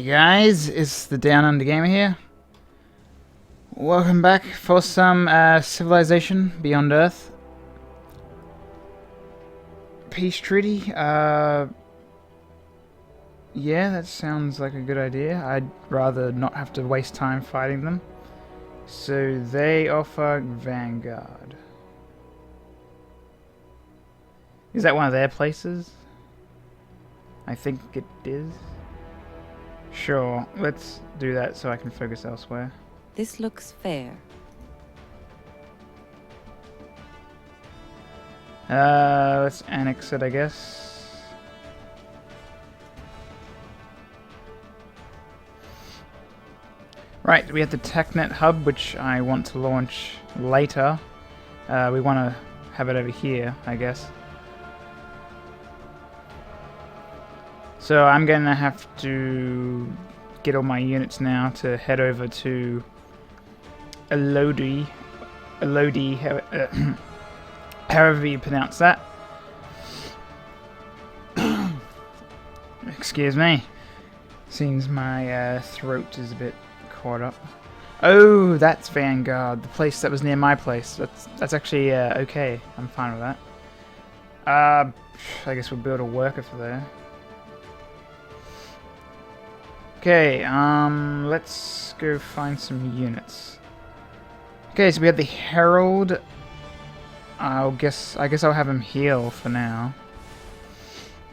Hey guys, it's the Downunder Gamer here. Welcome back for some Civilization Beyond Earth. Peace treaty. Yeah, that sounds like a good idea. I'd rather not have to waste time fighting them. So they offer Vanguard. Is that one of their places? I think it is. Sure, let's do that so I can focus elsewhere. This looks fair. Let's annex it, I guess. Right, we have the TechNet hub, which I want to launch later. We want to have it over here, I guess. So I'm going to have to get all my units now to head over to Elodie, however you pronounce that. Excuse me. Seems my throat is a bit caught up. Oh, that's Vanguard, the place that was near my place. That's actually okay. I'm fine with that. I guess we'll build a worker for there. Okay, let's go find some units. Okay, so we have the Herald. I guess I'll have him heal for now.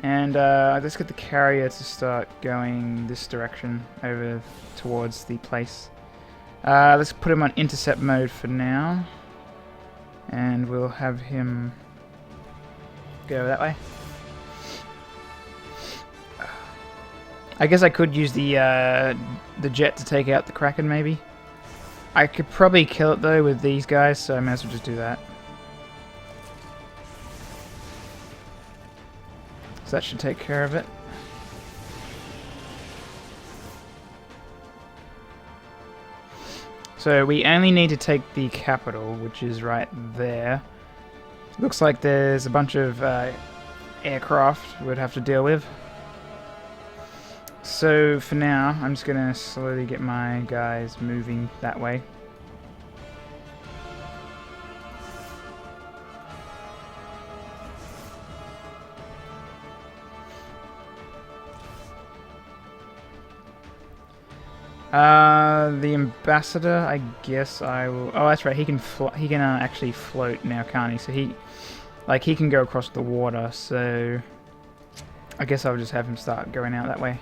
And let's get the carrier to start going this direction over towards the place. Let's put him on intercept mode for now. And we'll have him go that way. I guess I could use the jet to take out the Kraken, maybe. I could probably kill it though with these guys, so I may as well just do that. So that should take care of it. So we only need to take the capital, which is right there. Looks like there's a bunch of aircraft we'd have to deal with. So for now, I'm just gonna slowly get my guys moving that way. The ambassador, I guess I will. Oh, that's right. He can actually float now, can't he? So he can go across the water. So I guess I'll just have him start going out that way.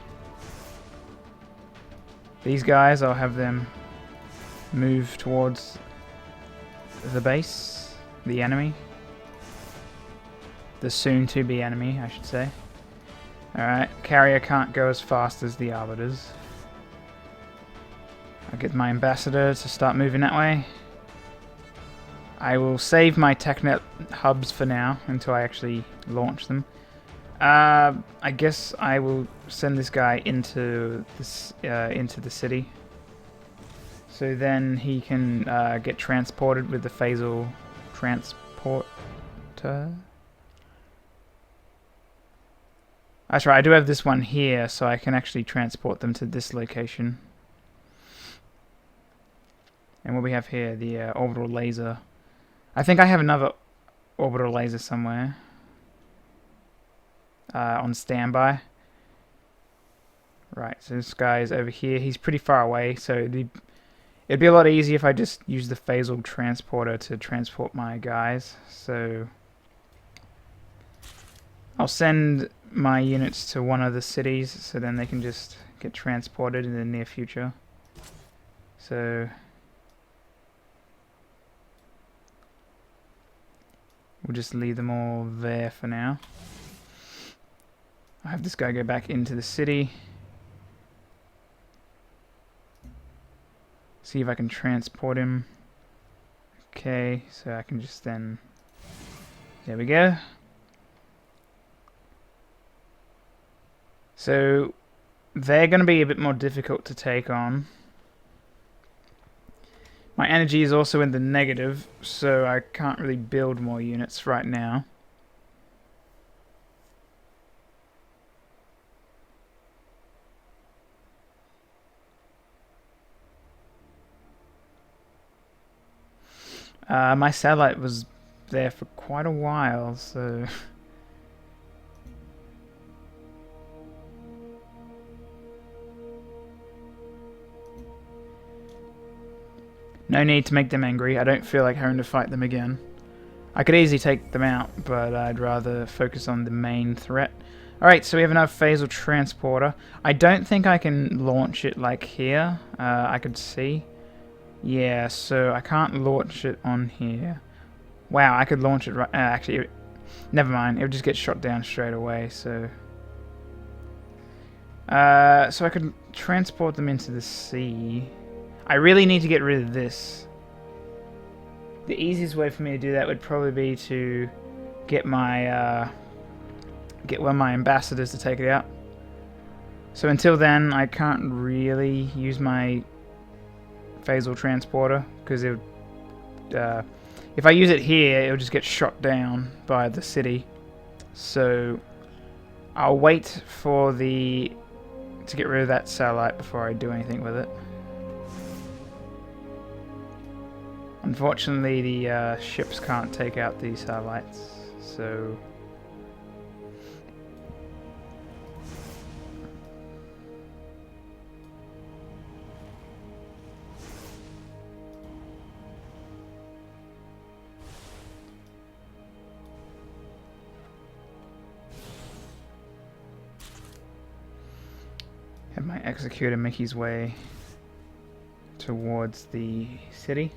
These guys, I'll have them move towards the base, the enemy. The soon-to-be enemy, I should say. Alright, carrier can't go as fast as the arbiters. I'll get my ambassador to start moving that way. I will save my TechNet hubs for now, until I actually launch them. I guess I will send this guy into this into the city, so then he can get transported with the phasal transporter. That's right. I do have this one here, so I can actually transport them to this location. And what we have here, the orbital laser. I think I have another orbital laser somewhere. On standby. Right, so this guy is over here. He's pretty far away, so it'd be a lot easier if I just use the phasal transporter to transport my guys. So I'll send my units to one of the cities, so then they can just get transported in the near future. So we'll just leave them all there for now. I have this guy go back into the city. See if I can transport him. Okay, so I can just then... There we go. So they're going to be a bit more difficult to take on. My energy is also in the negative, so I can't really build more units right now. My satellite was there for quite a while, so... No need to make them angry. I don't feel like having to fight them again. I could easily take them out, but I'd rather focus on the main threat. Alright, so we have another phasal transporter. I don't think I can launch it like here. I could see. Yeah, so I can't launch it on here. Wow, I could launch it right... actually, never mind. It would just get shot down straight away, so... so I could transport them into the sea. I really need to get rid of this. The easiest way for me to do that would probably be to get my get one of my ambassadors to take it out. So until then, I can't really use my phasal transporter because it would, if I use it here, it'll just get shot down by the city. So I'll wait for to get rid of that satellite before I do anything with it. Unfortunately, the ships can't take out these satellites, so... Have my executor make his way towards the city.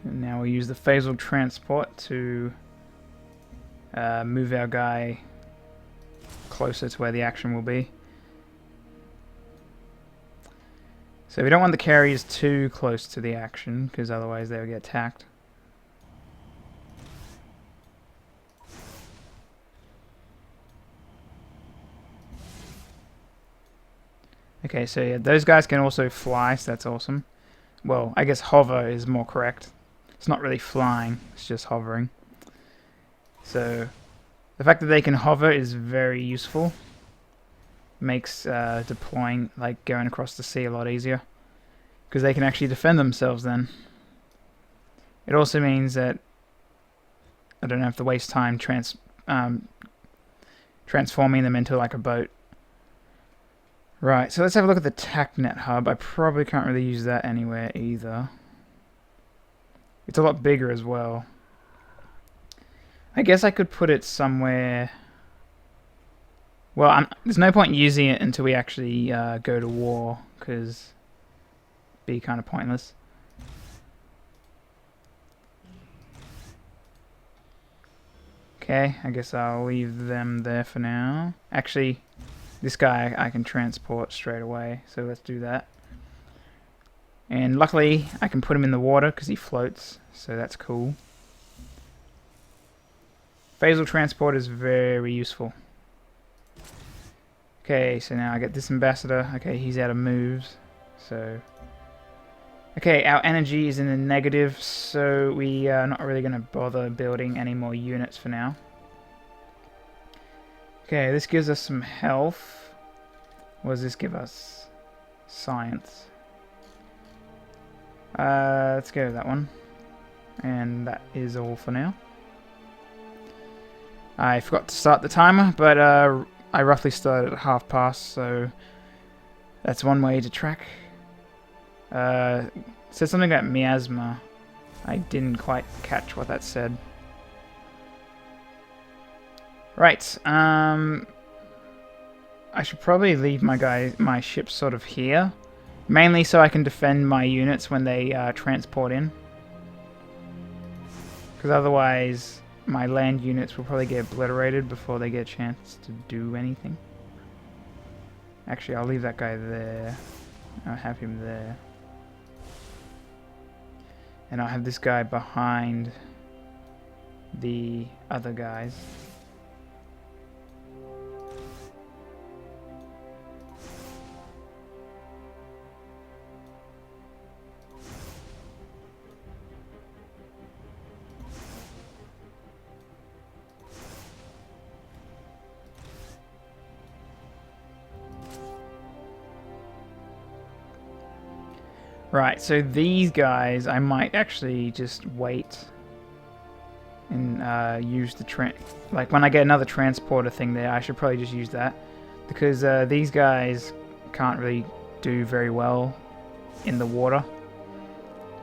And now we use the phasal transport to move our guy closer to where the action will be. So we don't want the carriers too close to the action, because otherwise they will get attacked. Okay, so yeah, those guys can also fly, so that's awesome. Well, I guess hover is more correct. It's not really flying, it's just hovering. So the fact that they can hover is very useful. Makes deploying, like going across the sea, a lot easier. Because they can actually defend themselves then. It also means that I don't have to waste time transforming them into like a boat. Right, so let's have a look at the TACnet hub. I probably can't really use that anywhere either. It's a lot bigger as well. I guess I could put it somewhere... Well, there's no point using it until we actually go to war, because it'd be kind of pointless. Okay, I guess I'll leave them there for now. Actually, this guy I can transport straight away, so let's do that. And luckily, I can put him in the water because he floats, so that's cool. Phasal transport is very useful. Okay, so now I get this ambassador. Okay, he's out of moves, so... Okay, our energy is in the negative, so we are not really going to bother building any more units for now. Okay, this gives us some health. What does this give us? Science. Let's go with that one. And that is all for now. I forgot to start the timer, but I roughly started at past, so that's one way to track. It said something about miasma. I didn't quite catch what that said. Right, I should probably leave my ship sort of here. Mainly so I can defend my units when they transport in. Because otherwise, my land units will probably get obliterated before they get a chance to do anything. Actually, I'll leave that guy there. I'll have him there. And I'll have this guy behind the other guys. Right, so these guys, I might actually just wait and use the like when I get another transporter thing there, I should probably just use that because these guys can't really do very well in the water,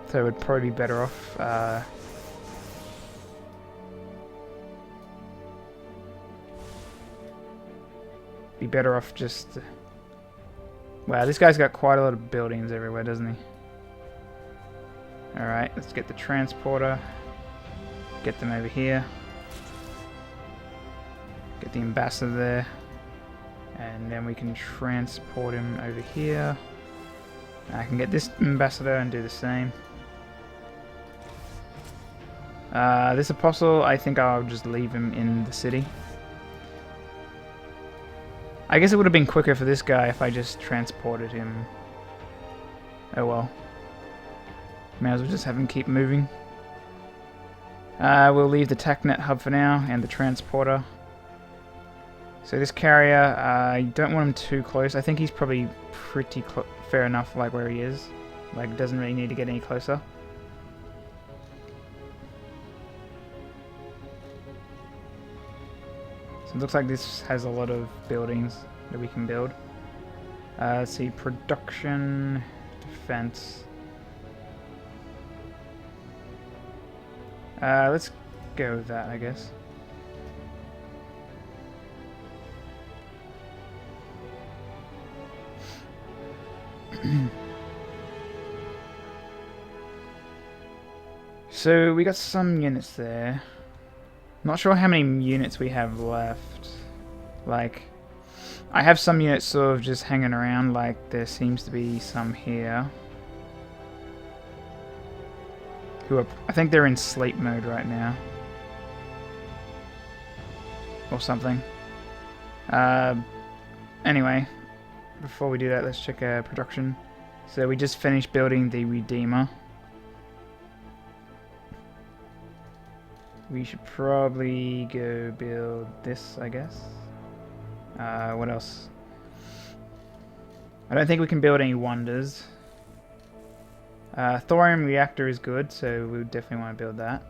so it would probably be better off. Be better off just. Wow, this guy's got quite a lot of buildings everywhere, doesn't he? Alright, let's get the transporter. Get them over here. Get the ambassador there. And then we can transport him over here. I can get this ambassador and do the same. This apostle, I think I'll just leave him in the city. I guess it would have been quicker for this guy if I just transported him. Oh well. May as well just have him keep moving. We'll leave the TechNet hub for now and the transporter. So this carrier, I don't want him too close. I think he's probably pretty fair enough like where he is. Like doesn't really need to get any closer. So it looks like this has a lot of buildings that we can build. Let's see, production, defense. Let's go with that, I guess. So we got some units there. Not sure how many units we have left. Like, I have some units sort of just hanging around, like there seems to be some here. Who are, I think they're in sleep mode right now. Or something. Anyway, before we do that, let's check our production. So we just finished building the Redeemer. We should probably go build this, I guess. What else? I don't think we can build any wonders. Thorium reactor is good, so we would definitely want to build that.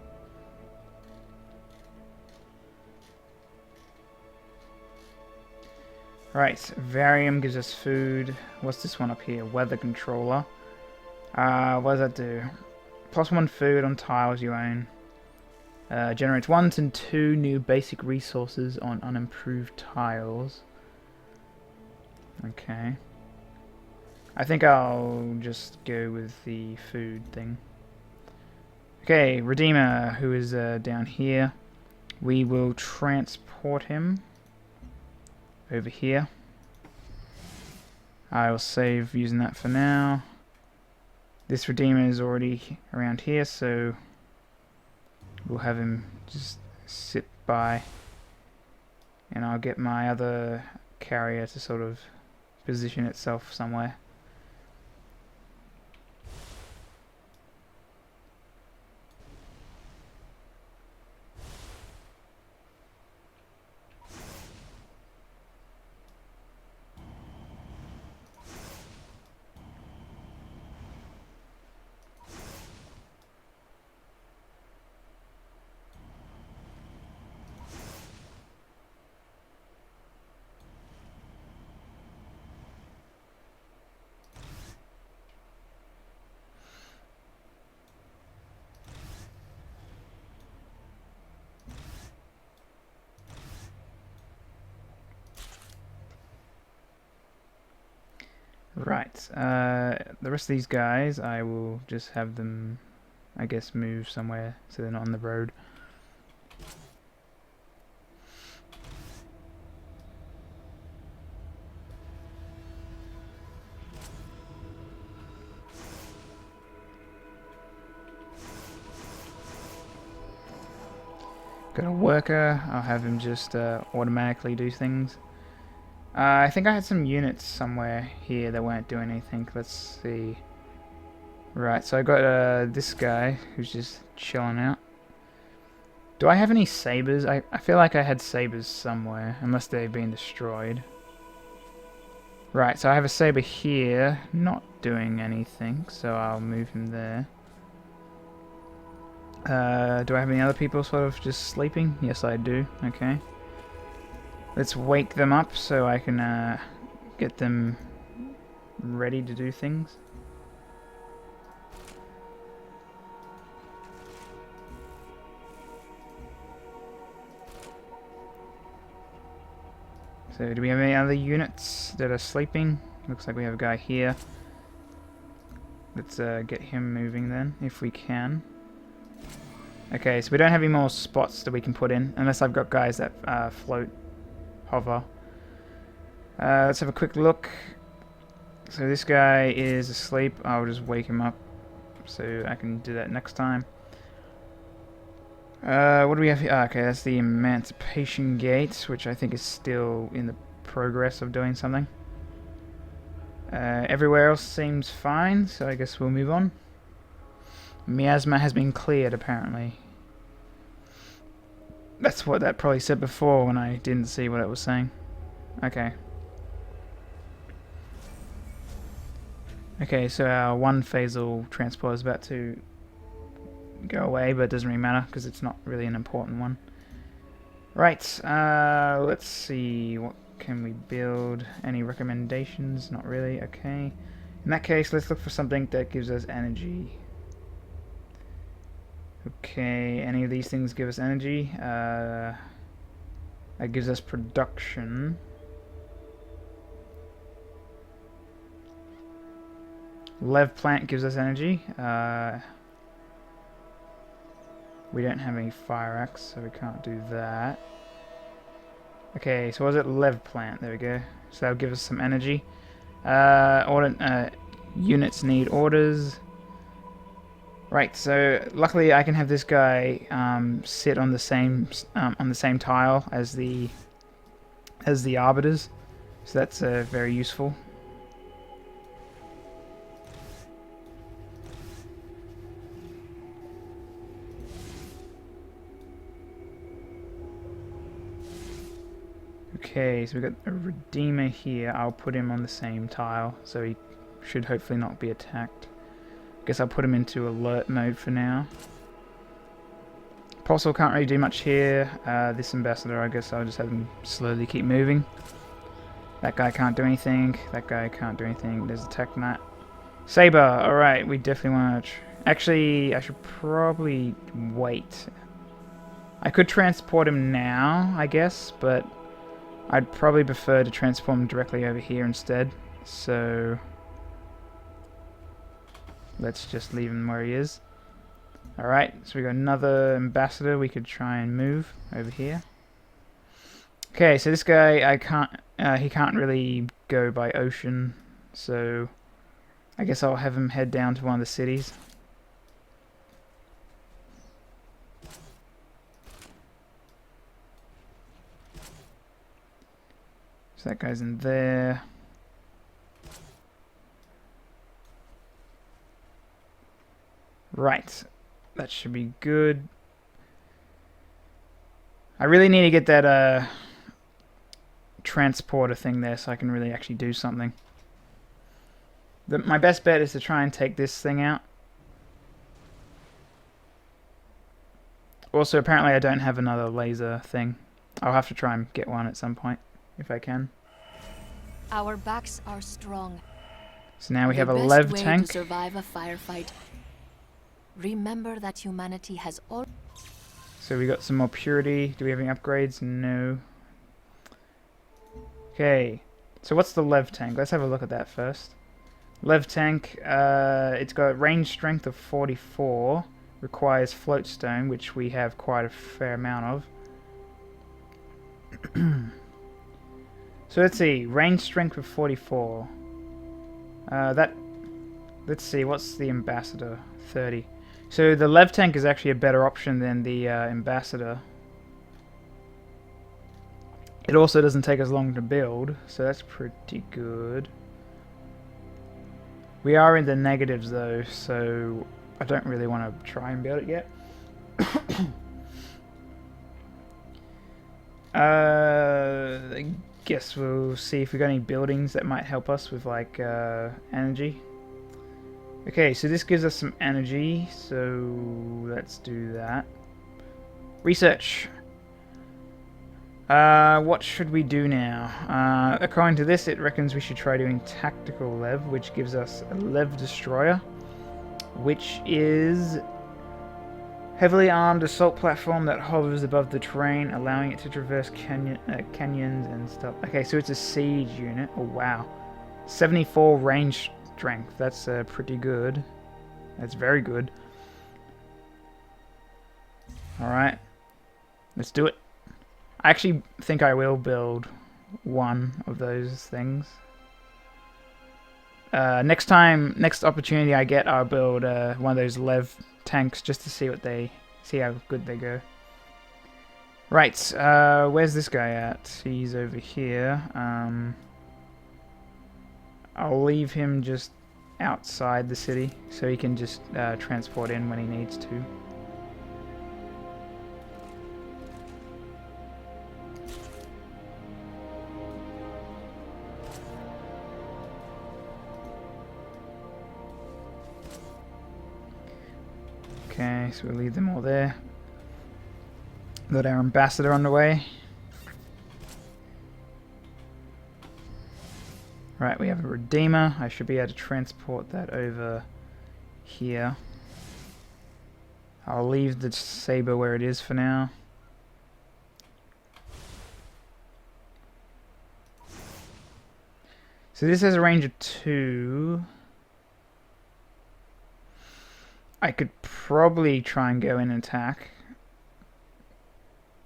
Right, Varium gives us food. What's this one up here? Weather controller. What does that do? +1 food on tiles you own. Generates 1 to 2 new basic resources on unimproved tiles. Okay. I think I'll just go with the food thing. Okay, Redeemer, who is down here. We will transport him over here. I will save using that for now. This Redeemer is already around here, so we'll have him just sit by, and I'll get my other carrier to sort of position itself somewhere. Right, the rest of these guys, I will just have them, I guess, move somewhere so they're not on the road. Got a worker, I'll have him just automatically do things. I think I had some units somewhere here that weren't doing anything. Let's see. Right, so I got this guy who's just chilling out. Do I have any sabers? I feel like I had sabers somewhere, unless they've been destroyed. Right, so I have a saber here, not doing anything, so I'll move him there. Do I have any other people sort of just sleeping? Yes, I do. Okay. Let's wake them up so I can get them ready to do things. So do we have any other units that are sleeping? Looks like we have a guy here. Let's get him moving then, if we can. Okay, so we don't have any more spots that we can put in, unless I've got guys that float, hover. Let's have a quick look. So this guy is asleep. I'll just wake him up so I can do that next time. What do we have here? Okay, that's the Emancipation Gate, which I think is still in the progress of doing something. Everywhere else seems fine, so I guess we'll move on. Miasma has been cleared, apparently. That's what that probably said before when I didn't see what it was saying. Okay. Okay, so our one phasal transport is about to go away, but it doesn't really matter because it's not really an important one. Right, let's see, what can we build? Any recommendations? Not really, okay. In that case, let's look for something that gives us energy. Okay, any of these things give us energy. That gives us production. Lev plant gives us energy. We don't have any fire axe, so we can't do that. Okay, so was it Lev plant? There we go. So that'll give us some energy. Units need orders. Right, so luckily I can have this guy sit on the same tile as the arbiters, so that's very useful. Okay, so we've got a Redeemer here. I'll put him on the same tile, so he should hopefully not be attacked. Guess I'll put him into alert mode for now. Apostle can't really do much here. This ambassador, I guess I'll just have him slowly keep moving. That guy can't do anything. That guy can't do anything. There's a Tech Knight. Saber, alright, we definitely want to... Actually, I should probably wait. I could transport him now, I guess, but I'd probably prefer to transform him directly over here instead. So let's just leave him where he is. Alright, so we got another ambassador we could try and move over here. Okay, so this guy, he can't really go by ocean, so I guess I'll have him head down to one of the cities. So that guy's in there. Right. That should be good. I really need to get that transporter thing there so I can really actually do something. My best bet is to try and take this thing out. Also, apparently I don't have another laser thing. I'll have to try and get one at some point, if I can. Our backs are strong. So now we have a The Lev best way tank. to survive a firefight. Remember that humanity has all. So we got some more purity. Do we have any upgrades? No. Okay. So what's the Lev tank? Let's have a look at that first. Lev tank, it's got range strength of 44. Requires floatstone, which we have quite a fair amount of. So let's see, range strength of 44. Let's see, what's the ambassador? 30. So the Lev tank is actually a better option than the ambassador. It also doesn't take as long to build, so that's pretty good. We are in the negatives though, so I don't really want to try and build it yet. guess we'll see if we got any buildings that might help us with like energy. Okay, so this gives us some energy, so let's do that. Research. What should we do now? According to this, it reckons we should try doing tactical lev, which gives us a lev destroyer, which is heavily armed assault platform that hovers above the terrain, allowing it to traverse canyons and stuff. Okay, so it's a siege unit. Oh wow, 74 range strength. That's pretty good. That's very good. All right, let's do it. I actually think I will build one of those things. Next opportunity I get, I'll build one of those Lev tanks just to see how good they go. Right, where's this guy at? He's over here. I'll leave him just outside the city so he can just transport in when he needs to. Okay, so we'll leave them all there. Got our ambassador on the way. Right, we have a redeemer. I should be able to transport that over here. I'll leave the saber where it is for now. So this has a range of 2. I could probably try and go in and attack.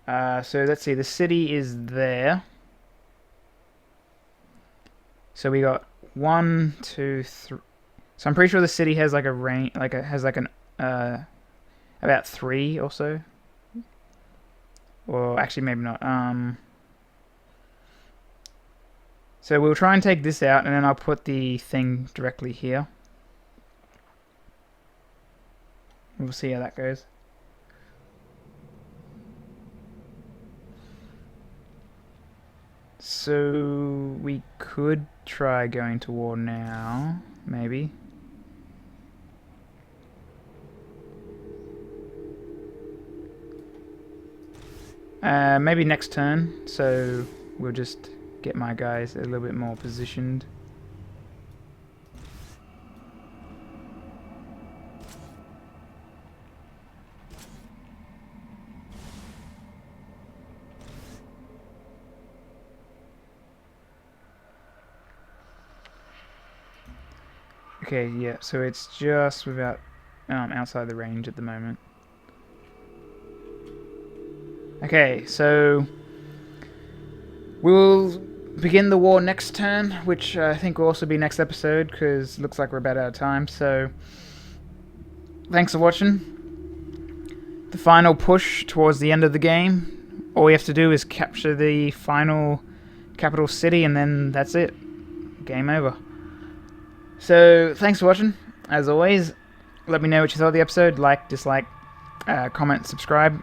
So let's see, the city is there. So we got 1, 2, 3. So I'm pretty sure the city has like a range, about 3 or so. Or actually maybe not. So we'll try and take this out, and then I'll put the thing directly here. We'll see how that goes. So we could try going to war now, maybe. Maybe next turn, so we'll just get my guys a little bit more positioned. Okay, yeah, so it's just without outside the range at the moment. Okay, so we'll begin the war next turn, which I think will also be next episode, because it looks like we're about out of time. So thanks for watching. The final push towards the end of the game. All we have to do is capture the final capital city, and then that's it. Game over. So, thanks for watching. As always, let me know what you thought of the episode. Like, dislike, comment, subscribe.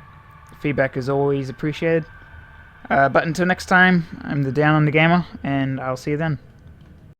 Feedback is always appreciated. But until next time, I'm the Downunder Gamer, and I'll see you then.